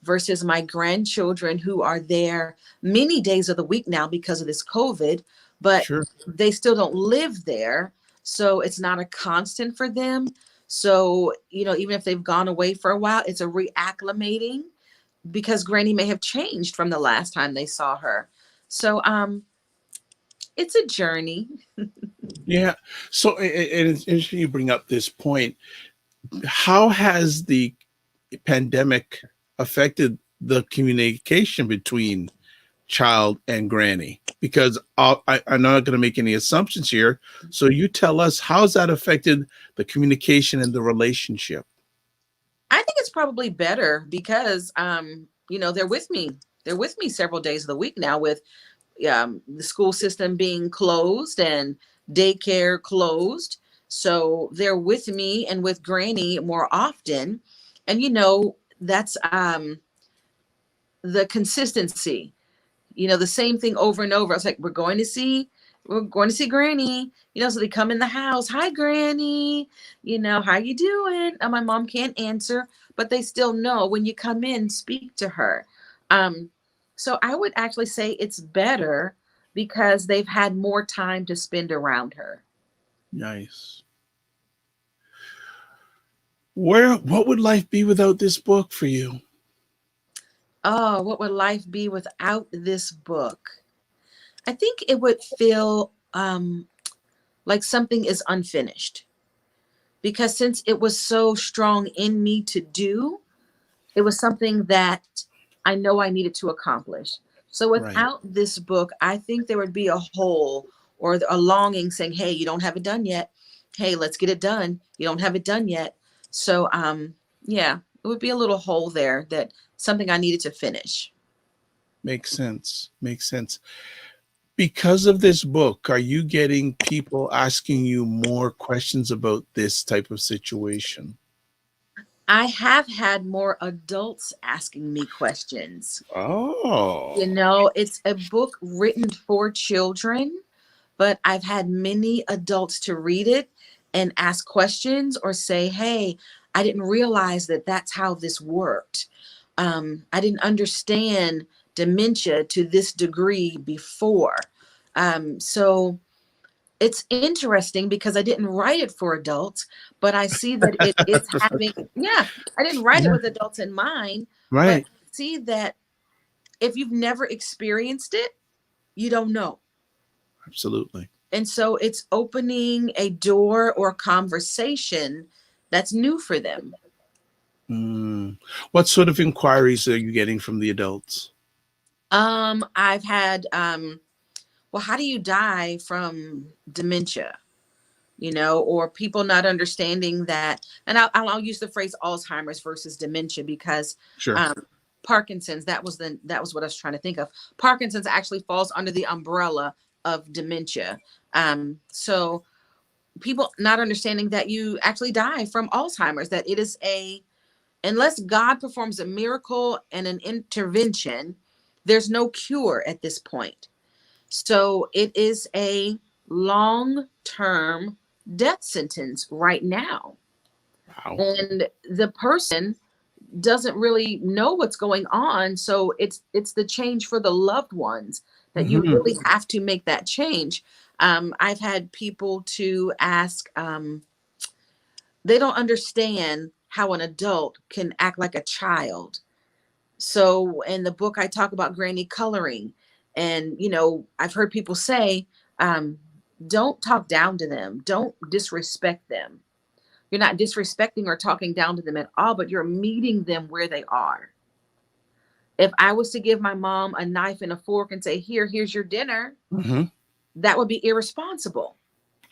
versus my grandchildren who are there many days of the week now because of this COVID, but Sure. they still don't live there. So it's not a constant for them. So, even if they've gone away for a while, it's a reacclimating because Granny may have changed from the last time they saw her. So, It's a journey. Yeah. So, and it's interesting you bring up this point. How has the pandemic affected the communication between child and granny? Because I'm not going to make any assumptions here. So you tell us, how's that affected the communication and the relationship? I think it's probably better because they're with me. They're with me several days of the week now with the school system being closed and daycare closed. So they're with me and with Granny more often. And that's the consistency, the same thing over and over. I was like, we're going to see Granny, so they come in the house. Hi, Granny, how you doing? And my mom can't answer, but they still know when you come in, speak to her. So I would actually say it's better because they've had more time to spend around her. Nice. What would life be without this book for you? Oh, what would life be without this book? I think it would feel like something is unfinished, because since it was so strong in me to do, it was something that I know I needed to accomplish. So Right. without this book, I think there would be a hole or a longing saying, hey, you don't have it done yet. Hey, let's get it done. You don't have it done yet. So yeah, it would be a little hole there, that something I needed to finish. Makes sense. Makes sense. Because of this book, are you getting people asking you more questions about this type of situation? I have had more adults asking me questions. Oh, It's a book written for children, but I've had many adults to read it and ask questions or say, hey, I didn't realize that that's how this worked. I didn't understand dementia to this degree before. So it's interesting because I didn't write it for adults, but I see that it is having, yeah, I didn't write it yeah, with adults in mind, but right. I see that if you've never experienced it, you don't know. Absolutely. And so it's opening a door or conversation that's new for them. Mm. What sort of inquiries are you getting from the adults? I've had, well, how do you die from dementia? Or people not understanding that. And I'll use the phrase Alzheimer's versus dementia because Sure. um, Parkinson's, that was what I was trying to think of. Parkinson's actually falls under the umbrella of dementia. So people not understanding that you actually die from Alzheimer's, that it is unless God performs a miracle and an intervention, there's no cure at this point. So it is a long-term death sentence right now. Wow. And the person doesn't really know what's going on. So it's the change for the loved ones that you Hmm. really have to make that change. I've had people to ask, they don't understand how an adult can act like a child. So in the book, I talk about granny coloring. And, I've heard people say, um, don't talk down to them, don't disrespect them. You're not disrespecting or talking down to them at all, but you're meeting them where they are. If I was to give my mom a knife and a fork and say, here's your dinner, Hmm. that would be irresponsible.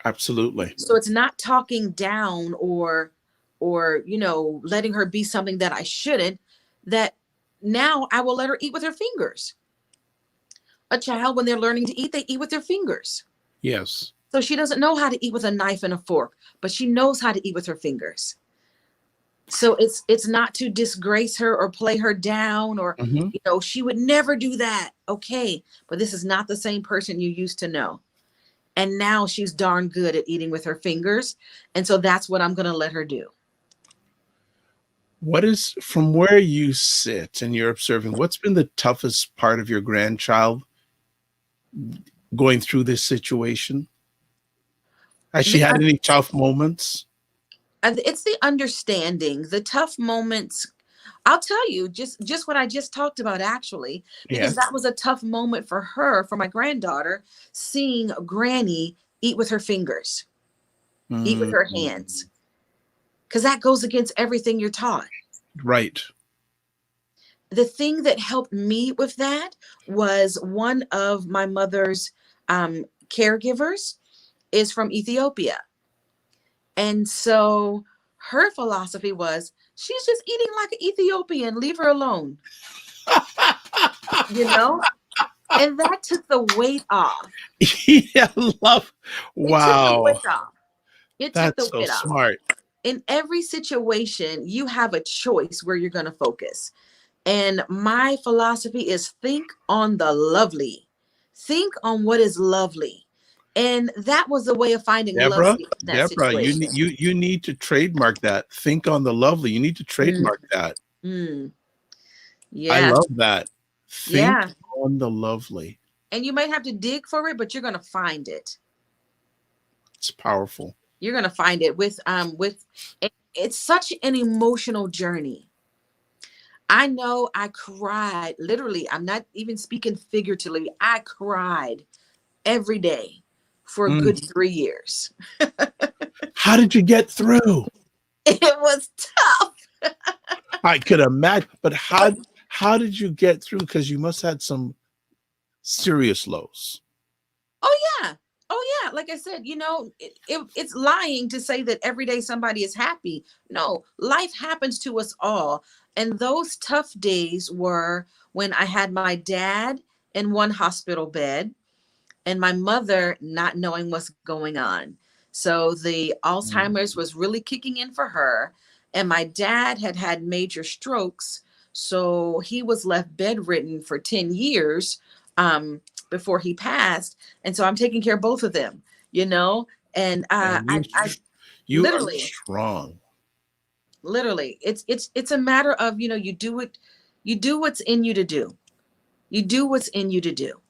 Absolutely. So it's not talking down or letting her be something that I shouldn't, that now I will let her eat with her fingers. A child, when they're learning to eat, they eat with their fingers. Yes. So she doesn't know how to eat with a knife and a fork, but she knows how to eat with her fingers. So it's not to disgrace her or play her down or Hmm. she would never do that. Okay, but this is not the same person you used to know. And now she's darn good at eating with her fingers. And so that's what I'm going to let her do. What is, from where you sit and you're observing, what's been the toughest part of your grandchild going through this situation? Has she had any tough moments? It's the understanding, the tough moments. I'll tell you just what I just talked about, actually, because Yes. that was a tough moment for her, for my granddaughter, seeing Granny eat with her fingers, eat with Mm, her hands, because that goes against everything you're taught. right. The thing that helped me with that was one of my mother's caregivers is from Ethiopia. And so her philosophy was, she's just eating like an Ethiopian, leave her alone, you know? And that took the weight off. Yeah, love. It took the Wow. weight off. It took That's the so weight off. smart. In every situation, you have a choice where you're going to focus. And my philosophy is think on the lovely. Think on what is lovely. And that was the way of finding Deborah, lovely in that Deborah, situation. you need to trademark that. Think on the lovely. You need to Mm, trademark that. mm, I yes. love that. Think Yeah. on the lovely. And you might have to dig for it, but you're going to find it. It's powerful. You're going to find it it's such an emotional journey. I know I cried literally. I'm not even speaking figuratively. I cried every day for a Mm. good 3 years. How did you get through? It was tough. I could imagine, but how did you get through? Because you must have had some serious lows. Oh yeah. Oh yeah. Like I said, it's lying to say that every day somebody is happy. No, life happens to us all. And those tough days were when I had my dad in one hospital bed and my mother not knowing what's going on. So the Mm. Alzheimer's was really kicking in for her. And my dad had had major strokes. So he was left bedridden for 10 years before he passed. And so I'm taking care of both of them, you know? And And I you are literally, strong. literally, it's a matter of, you do what's in you to do. You do what's in you to do.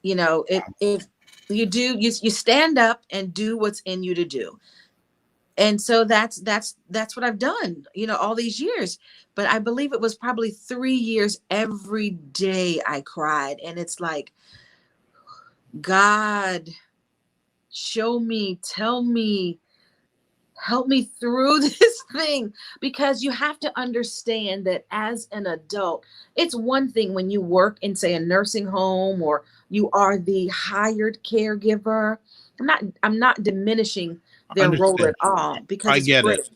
If you do, you stand up and do what's in you to do. And so that's what I've done, all these years. But I believe it was probably 3 years every day I cried. And it's like, God, show me, tell me, help me through this thing. Because you have to understand that as an adult, it's one thing when you work in, say, a nursing home, or you are the hired caregiver. I'm not diminishing their role Understand. at all, because I it's get great. it.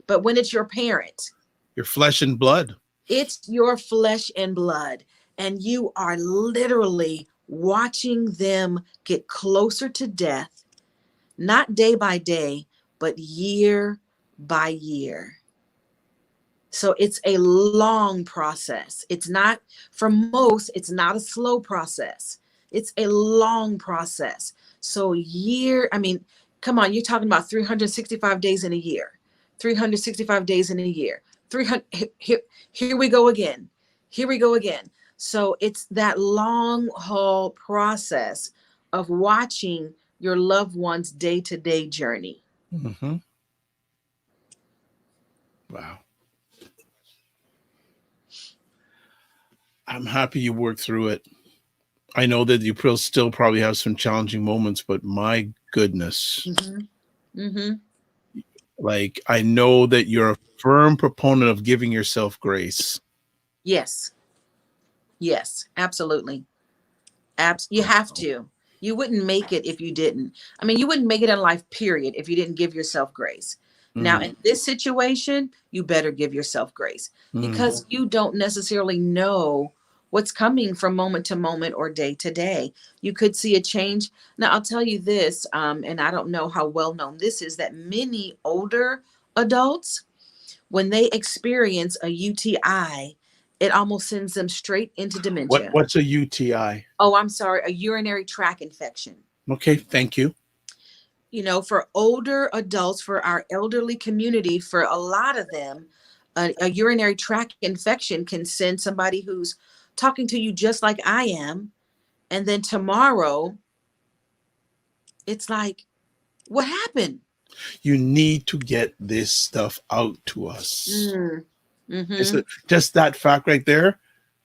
But when it's your parent, Your flesh and blood. it's your flesh and blood, and you are literally watching them get closer to death, not day by day, but year by year. So it's a long process. It's not, for most, it's not a slow process. It's a long process. So I mean, come on, you're talking about 365 days in a year, 365 days in a year, 300, here we go again. Here we go again. So it's that long haul process of watching your loved one's day-to-day journey. Hmm. Wow. I'm happy you worked through it. I know that you still probably have some challenging moments, but my goodness, Mm-hmm. Mm-hmm. like I know that you're a firm proponent of giving yourself grace. Yes. Yes, absolutely. You have to. You wouldn't make it if you didn't. I mean, you wouldn't make it in life, period, if you didn't give yourself grace. Now, Mm, in this situation, you better give yourself grace, mm. because you don't necessarily know what's coming from moment to moment or day to day. You could see a change. Now, I'll tell you this, and I don't know how well known this is, that many older adults, when they experience a UTI, it almost sends them straight into dementia. What's a UTI? Oh, I'm sorry, a urinary tract infection. Okay, thank you. For older adults, for our elderly community, for a lot of them, a urinary tract infection can send somebody who's talking to you just like I am. And then tomorrow, it's like, what happened? You need to get this stuff out to us. Mm. Mm-hmm. Just that fact right there.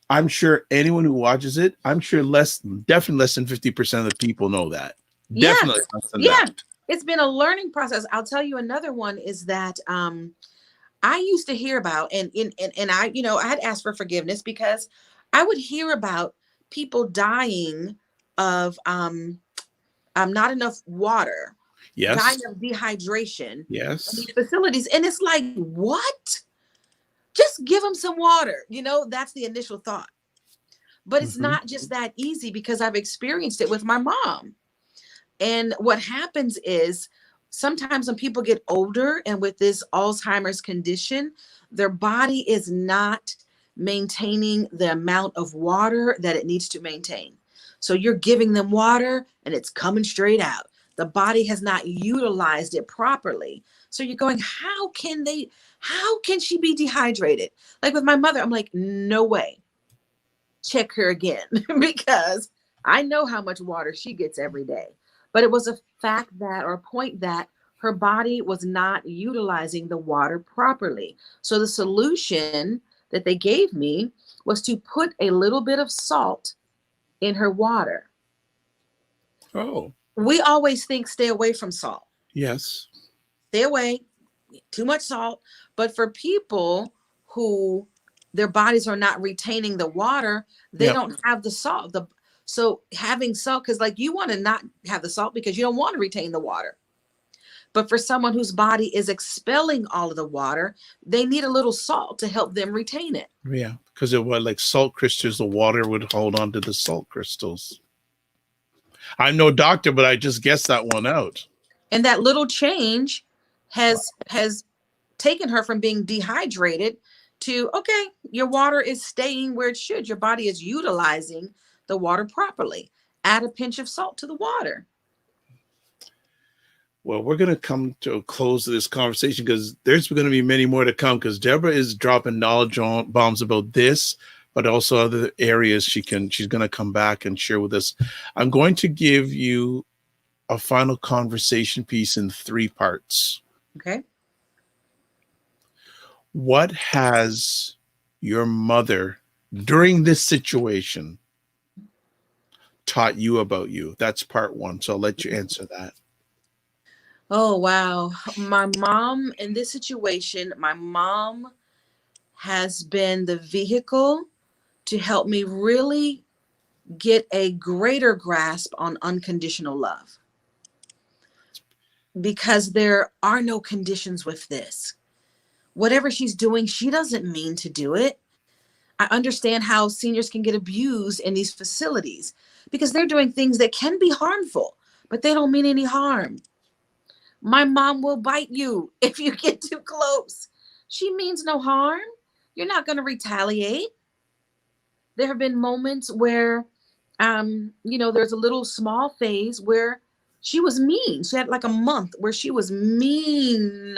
I'm sure anyone who watches it, I'm sure definitely less than 50% of the people know that. Definitely Yes. less than that. Yeah. It's been a learning process. I'll tell you another one is that I used to hear about, and I, I had asked for forgiveness because I would hear about people dying of not enough water, dying Yes. of dehydration in Yes. these facilities. And it's like, what? Just give them some water. That's the initial thought. But it's Hmm. not just that easy because I've experienced it with my mom. And what happens is sometimes when people get older and with this Alzheimer's condition, their body is not maintaining the amount of water that it needs to maintain. So you're giving them water and it's coming straight out. The body has not utilized it properly. So you're going, how can she be dehydrated? Like with my mother, I'm like, no way. Check her again because I know how much water she gets every day. But it was a fact that, or a point that, her body was not utilizing the water properly. So the solution that they gave me was to put a little bit of salt in her water. Oh, We always think stay away from salt, yes. stay away, too much salt. But for people who their bodies are not retaining the water, they Yep. don't have the salt. So having salt, because like you want to not have the salt because you don't want to retain the water. But for someone whose body is expelling all of the water, they need a little salt to help them retain it. Yeah. Because it was like salt crystals, the water would hold on to the salt crystals. I'm no doctor, but I just guessed that one out. And that little change has taken her from being dehydrated to, okay, your water is staying where it should. Your body is utilizing the water properly. Add a pinch of salt to the water. Well, we're going to come to a close of this conversation because there's going to be many more to come because Deborah is dropping knowledge bombs about this, but also other areas she's going to come back and share with us. I'm going to give you a final conversation piece in 3 parts. Okay. What has your mother during this situation taught you about you? That's part 1. So I'll let you answer that. Oh, wow. My mom, in this situation, my mom has been the vehicle to help me really get a greater grasp on unconditional love because there are no conditions with this. Whatever she's doing, she doesn't mean to do it. I understand how seniors can get abused in these facilities because they're doing things that can be harmful, but they don't mean any harm. My mom will bite you if you get too close. She means no harm. You're not going to retaliate. There have been moments where, there's a little small phase where she was mean. She had like a month where she was mean.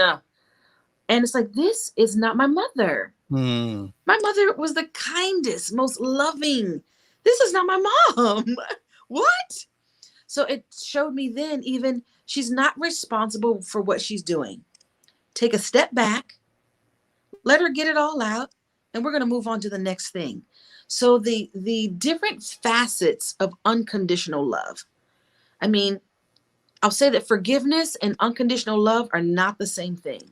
And it's like, this is not my mother. Hmm. My mother was the kindest, most loving. This is not my mom. What? So it showed me then, even she's not responsible for what she's doing. Take a step back, let her get it all out, and we're going to move on to the next thing. So the different facets of unconditional love. I mean, I'll say that forgiveness and unconditional love are not the same thing.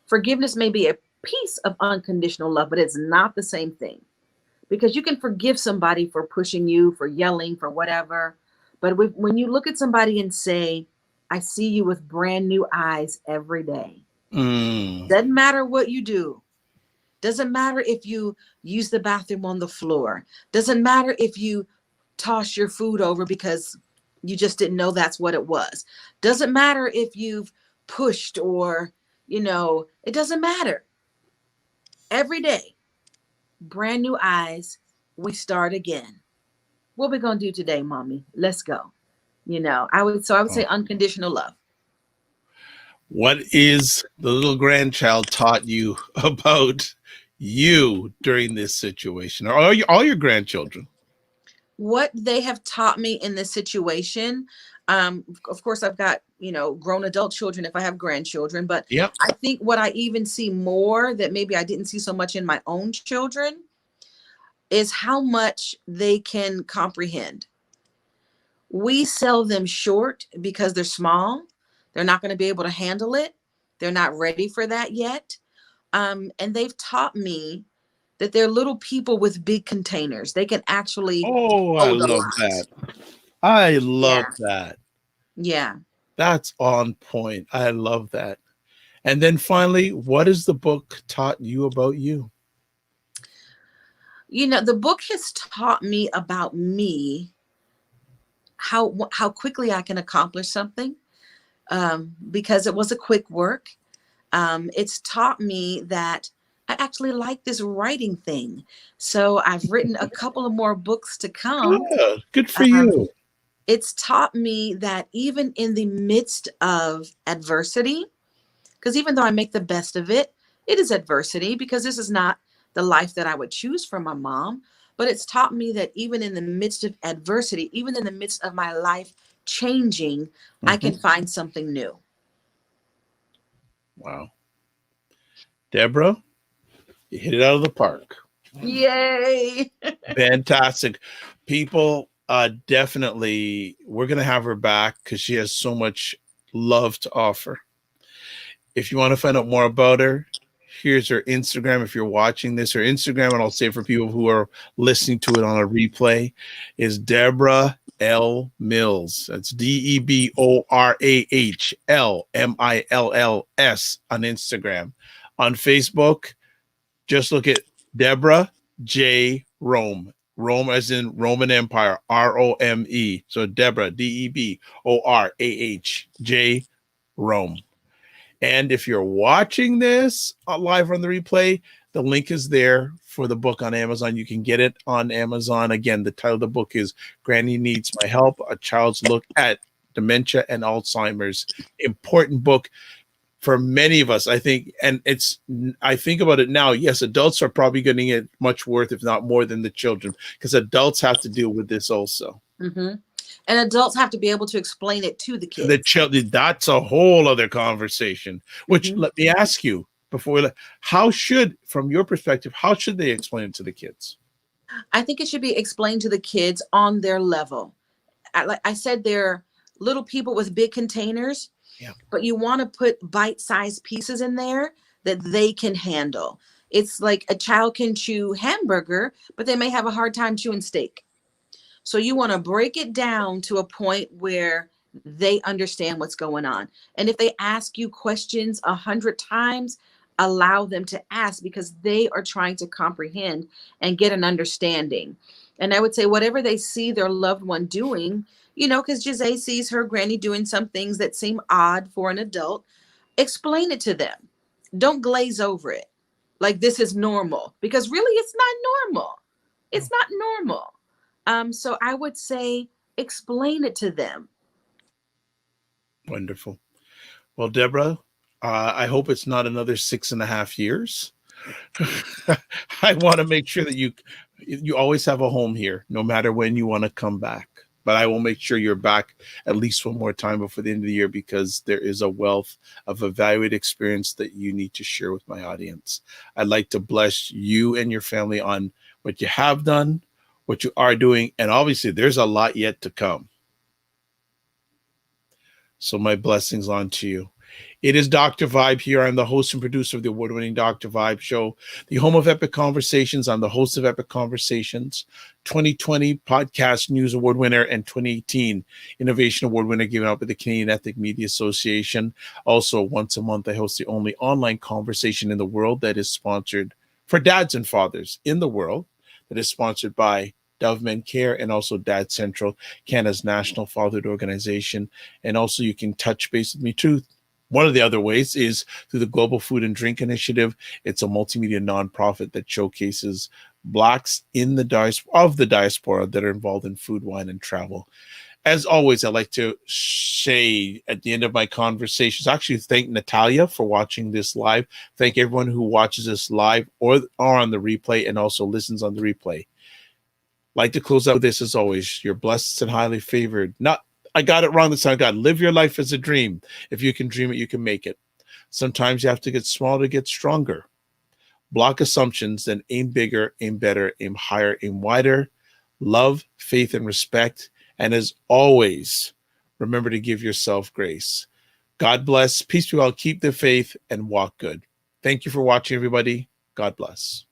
Forgiveness may be a piece of unconditional love, but it's not the same thing. Because you can forgive somebody for pushing you, for yelling, for whatever. But when you look at somebody and say, I see you with brand new eyes every day. Mm. Doesn't matter what you do. Doesn't matter if you use the bathroom on the floor. Doesn't matter if you toss your food over because you just didn't know that's what it was. Doesn't matter if you've pushed or, it doesn't matter. Every day, brand new eyes, we start again. What we gonna do today, mommy? Let's go. I would say Oh. unconditional love. What is the little grandchild taught you about you during this situation, or all your grandchildren? What they have taught me in this situation, Of course, I've got, grown adult children if I have grandchildren, but Yep. I think what I even see more that maybe I didn't see so much in my own children is how much they can comprehend. We sell them short because they're small. They're not going to be able to handle it. They're not ready for that yet. And they've taught me that they're little people with big containers. They can actually Oh, I hold a love lot. that. I love Yeah. that. Yeah. That's on point. I love that. And then finally, what has the book taught you about you? The book has taught me about me, how quickly I can accomplish something, because it was a quick work. It's taught me that I actually like this writing thing. So I've written a couple of more books to come. Good. Good for Um, you. it's taught me that even in the midst of adversity, because even though I make the best of it, it is adversity because this is not the life that I would choose for my mom. But it's taught me that even in the midst of adversity, even in the midst of my life changing, I Mhm. can find something new. Wow. Deborah, you hit it out of the park. Yay. Fantastic. People, definitely, we're going to have her back because she has so much love to offer. If you want to find out more about her, here's her Instagram. If you're watching this, her Instagram, and I'll say for people who are listening to it on a replay, is Deborah L Mills. That's DeborahLMills on Instagram. On Facebook, just look at Deborah J. Rome. Rome as in Roman Empire, Rome. So Deborah, DeborahJ. Rome. And if you're watching this live on the replay, the link is there for the book on Amazon. You can get it on Amazon. Again, the title of the book is Granny Needs My Help, A Child's Look at Dementia and Alzheimer's. Important book for many of us, I think. And I think about it now. Yes, adults are probably getting it much worse, if not more than the children, because adults have to deal with this also. Hmm. And adults have to be able to explain it to the The kids. children, that's a whole other conversation, which Hmm. let me ask you before how should, from your perspective, how should they explain it to the kids? I think it should be explained to the kids on their level. Like I said, they're little people with big containers, Yeah. but you want to put bite-sized pieces in there that they can handle. It's like a child can chew hamburger, but they may have a hard time chewing steak. So you want to break it down to a point where they understand what's going on. And if they ask you questions 100 times, allow them to ask because they are trying to comprehend and get an understanding. And I would say whatever they see their loved one doing, because Jose sees her granny doing some things that seem odd for an adult, explain it to them. Don't glaze over it like this is normal because really it's not normal. It's not normal. So I would say explain it to them. Wonderful. Well, Deborah, I hope it's not another 6.5 years. I want to make sure that you always have a home here, no matter when you want to come back. But I will make sure you're back at least one more time before the end of the year because there is a wealth of evaluated experience that you need to share with my audience. I'd like to bless you and your family on what you have done, what you are doing, and obviously there's a lot yet to come. So my blessings on to you. It is Dr. Vibe here. I'm the host and producer of the award-winning Dr. Vibe Show, the home of Epic Conversations. I'm the host of Epic Conversations, 2020 Podcast News Award winner and 2018 Innovation Award winner given out by the Canadian Ethnic Media Association. Also, once a month, I host the only online conversation in the world that is sponsored for dads and fathers in the world, that is sponsored by Dove Men Care and also Dad Central, Canada's national fatherhood organization. And also you can touch base with me too. One of the other ways is through the Global Food and Drink Initiative. It's a multimedia nonprofit that showcases Blacks in the diaspora that are involved in food, wine, and travel. As always, I like to say at the end of my conversations, actually thank Natalia for watching this live. Thank everyone who watches this live or on the replay and also listens on the replay. Like to close out with this as always. You're blessed and highly favored. Not I got it wrong this time. God, live your life as a dream. If you can dream it, you can make it. Sometimes you have to get small to get stronger. Block assumptions, then aim bigger, aim better, aim higher, aim wider. Love, faith, and respect. And as always, remember to give yourself grace. God bless. Peace be all. Keep the faith and walk good. Thank you for watching, everybody. God bless.